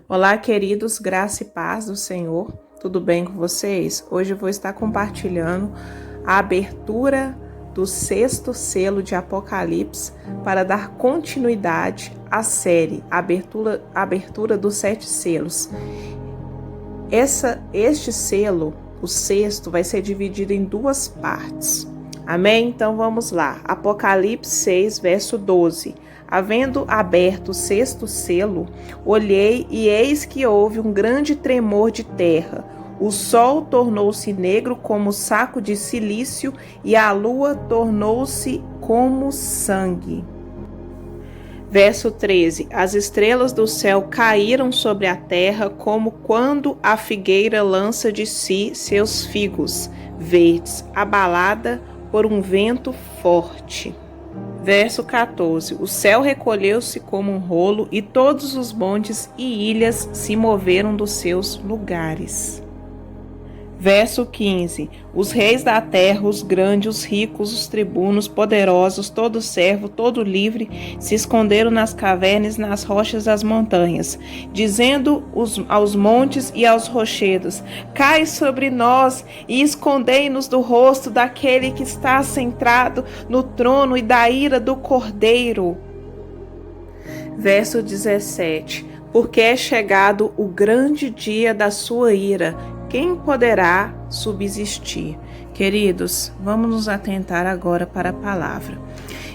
Olá, queridos, graça e paz do Senhor. Tudo bem com vocês? Hoje eu vou estar compartilhando a abertura do 6º selo de Apocalipse para dar continuidade à série Abertura dos 7 selos. Este selo, o 6º, vai ser dividido em 2 partes. Amém? Então vamos lá. Apocalipse 6, verso 12. Havendo aberto o 6º selo, olhei e eis que houve um grande tremor de terra. O sol tornou-se negro como saco de cilício e a lua tornou-se como sangue. Verso 13. As estrelas do céu caíram sobre a terra como quando a figueira lança de si seus figos verdes, abalada por um vento forte. Verso 14. O céu recolheu-se como um rolo e todos os montes e ilhas se moveram dos seus lugares. Verso 15. Os reis da terra, os grandes, os ricos, os tribunos, poderosos, todo servo, todo livre, se esconderam nas cavernas e nas rochas das montanhas, dizendo aos montes e aos rochedos: cai sobre nós e escondei-nos do rosto daquele que está sentado no trono e da ira do Cordeiro. Verso 17. Porque é chegado o grande dia da sua ira, quem poderá subsistir? Queridos, vamos nos atentar agora para a palavra.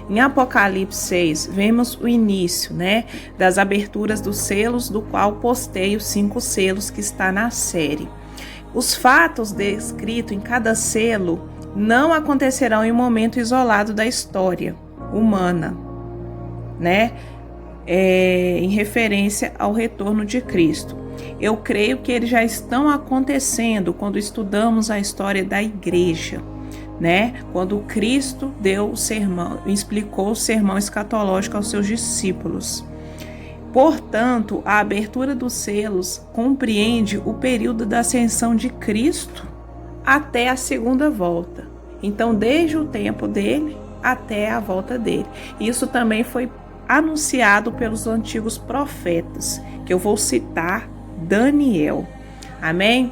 Em Apocalipse 6, vemos o início, das aberturas dos selos, do qual postei os 5 selos que está na série. Os fatos descritos em cada selo não acontecerão em um momento isolado da história humana, em referência ao retorno de Cristo. Eu creio que eles já estão acontecendo quando estudamos a história da igreja, Quando Cristo deu o sermão, explicou o sermão escatológico aos seus discípulos. Portanto, a abertura dos selos compreende o período da ascensão de Cristo até a segunda volta. Então, desde o tempo dele até a volta dele. Isso também foi anunciado pelos antigos profetas, que eu vou citar Daniel. Amém?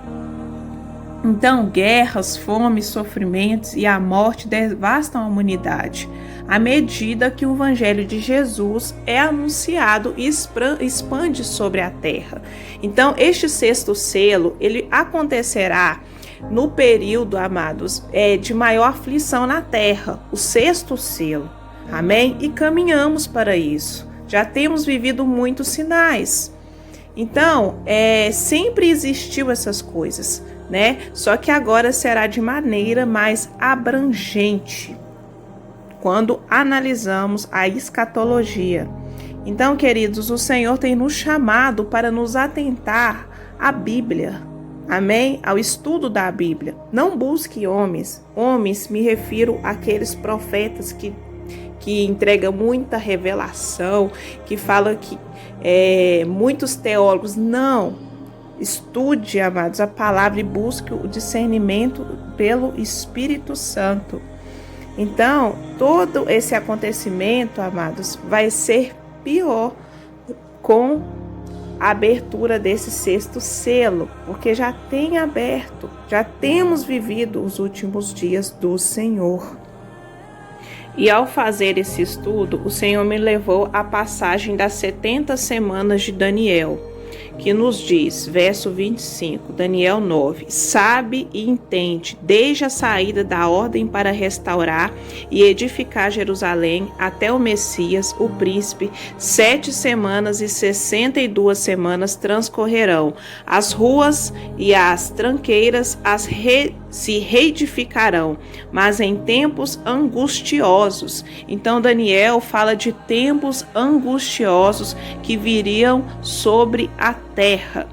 Então, guerras, fome, sofrimentos e a morte devastam a humanidade, à medida que o evangelho de Jesus é anunciado e expande sobre a terra. Então, este 6º selo, ele acontecerá no período, amados, de maior aflição na terra, o 6º selo. Amém? E caminhamos para isso. Já temos vivido muitos sinais. Então, sempre existiu essas coisas, Só que agora será de maneira mais abrangente, quando analisamos a escatologia. Então, queridos, o Senhor tem nos chamado para nos atentar à Bíblia, amém? Ao estudo da Bíblia. Não busque homens. Homens, me refiro àqueles profetas que entrega muita revelação, que fala que muitos teólogos. Não. Estude, amados, a palavra e busque o discernimento pelo Espírito Santo. Então, todo esse acontecimento, amados, vai ser pior com a abertura desse 6º selo, porque já tem aberto, já temos vivido os últimos dias do Senhor. E ao fazer esse estudo, o Senhor me levou à passagem das 70 semanas de Daniel, que nos diz, verso 25, Daniel 9, sabe e entende, desde a saída da ordem para restaurar e edificar Jerusalém até o Messias, o príncipe, 7 semanas e 62 semanas transcorrerão. As ruas e as tranqueiras se reedificarão, mas em tempos angustiosos. Então Daniel fala de tempos angustiosos que viriam sobre a terra.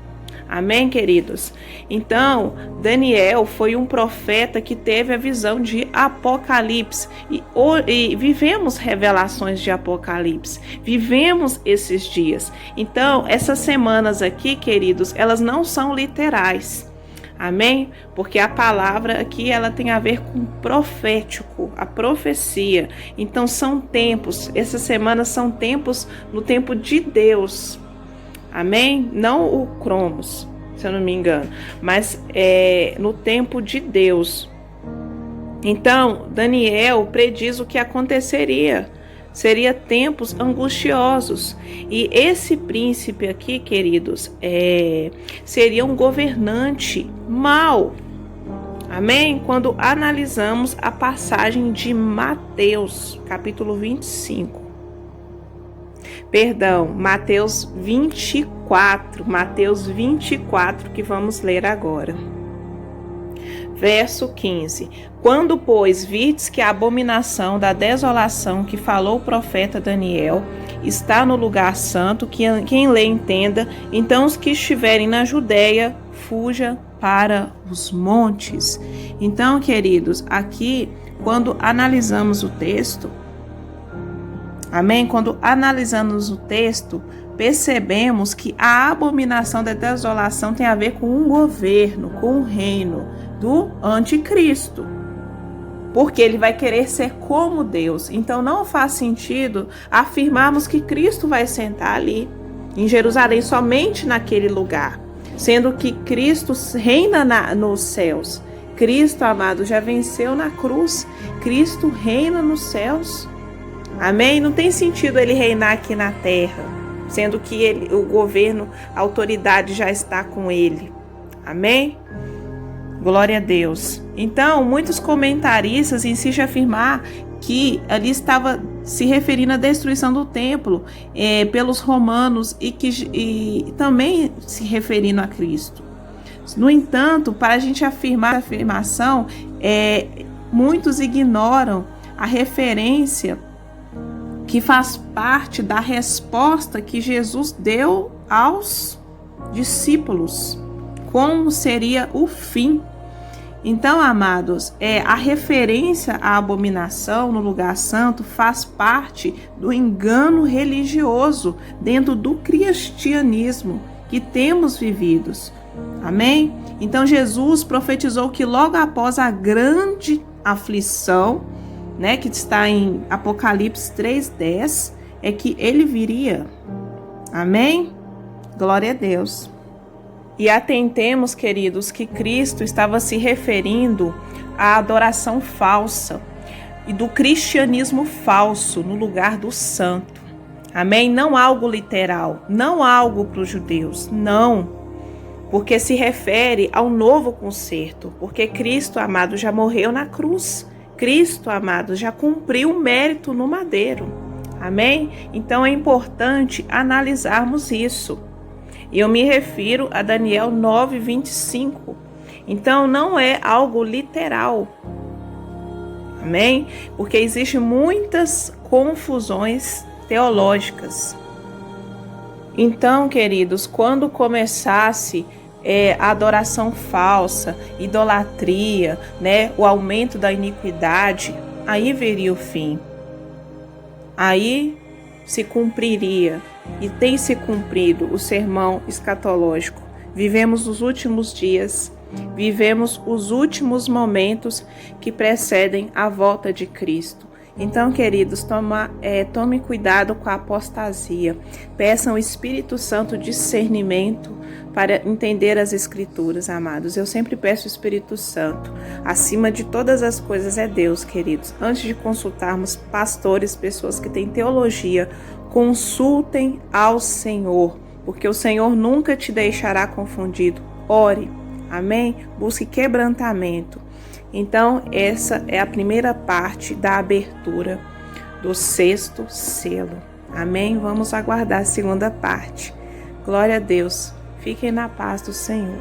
Amém, queridos? Então, Daniel foi um profeta que teve a visão de Apocalipse e vivemos revelações de Apocalipse, vivemos esses dias. Então, essas semanas aqui, queridos, elas não são literais. Amém? Porque a palavra aqui ela tem a ver com profético, a profecia. Então são tempos, essas semanas são tempos no tempo de Deus. Amém? Não o Cromos, se eu não me engano, mas no tempo de Deus. Então, Daniel prediz o que aconteceria. Seria tempos angustiosos. E esse príncipe aqui, queridos, seria um governante mau. Amém? Quando analisamos a passagem de Mateus, capítulo 25. Perdão, Mateus 24. Mateus 24, que vamos ler agora. Verso 15. Quando, pois, virdes que a abominação da desolação que falou o profeta Daniel está no lugar santo, quem lê entenda, então os que estiverem na Judéia, fuja para os montes. Então, queridos, aqui, quando analisamos o texto, amém? Quando analisamos o texto, percebemos que a abominação da desolação tem a ver com um governo, com um reino do anticristo. Porque ele vai querer ser como Deus. Então não faz sentido afirmarmos que Cristo vai sentar ali em Jerusalém, somente naquele lugar, sendo que Cristo reina nos céus. Cristo, amado, já venceu na cruz. Cristo reina nos céus. Amém? Não tem sentido ele reinar aqui na terra, sendo que o governo, a autoridade já está com ele. Amém? Glória a Deus. Então, muitos comentaristas insistem em afirmar que ali estava se referindo à destruição do templo pelos romanos e também se referindo a Cristo. No entanto, para a gente afirmar a afirmação, muitos ignoram a referência que faz parte da resposta que Jesus deu aos discípulos. Como seria o fim? Então, amados, a referência à abominação no lugar santo faz parte do engano religioso dentro do cristianismo que temos vividos. Amém? Então, Jesus profetizou que logo após a grande aflição, que está em Apocalipse 3:10, é que ele viria. Amém? Glória a Deus. E atentemos, queridos, que Cristo estava se referindo à adoração falsa e do cristianismo falso no lugar do santo. Amém? Não algo literal, não algo para os judeus, não. Porque se refere ao novo concerto, porque Cristo, amado, já morreu na cruz. Cristo, amado, já cumpriu o mérito no madeiro. Amém? Então é importante analisarmos isso. E eu me refiro a Daniel 9:25. Então não é algo literal. Amém? Porque existem muitas confusões teológicas. Então, queridos, quando começasse a adoração falsa, idolatria, o aumento da iniquidade, aí viria o fim. Aí se cumpriria, e tem se cumprido, o sermão escatológico. Vivemos os últimos dias, vivemos os últimos momentos que precedem a volta de Cristo. Então, queridos, tome cuidado com a apostasia. Peçam ao Espírito Santo discernimento para entender as Escrituras, amados. Eu sempre peço o Espírito Santo. Acima de todas as coisas é Deus, queridos. Antes de consultarmos pastores, pessoas que têm teologia, consultem ao Senhor, porque o Senhor nunca te deixará confundido. Ore, amém? Busque quebrantamento. Então, essa é a primeira parte da abertura do 6º selo. Amém? Vamos aguardar a segunda parte. Glória a Deus. Fiquem na paz do Senhor.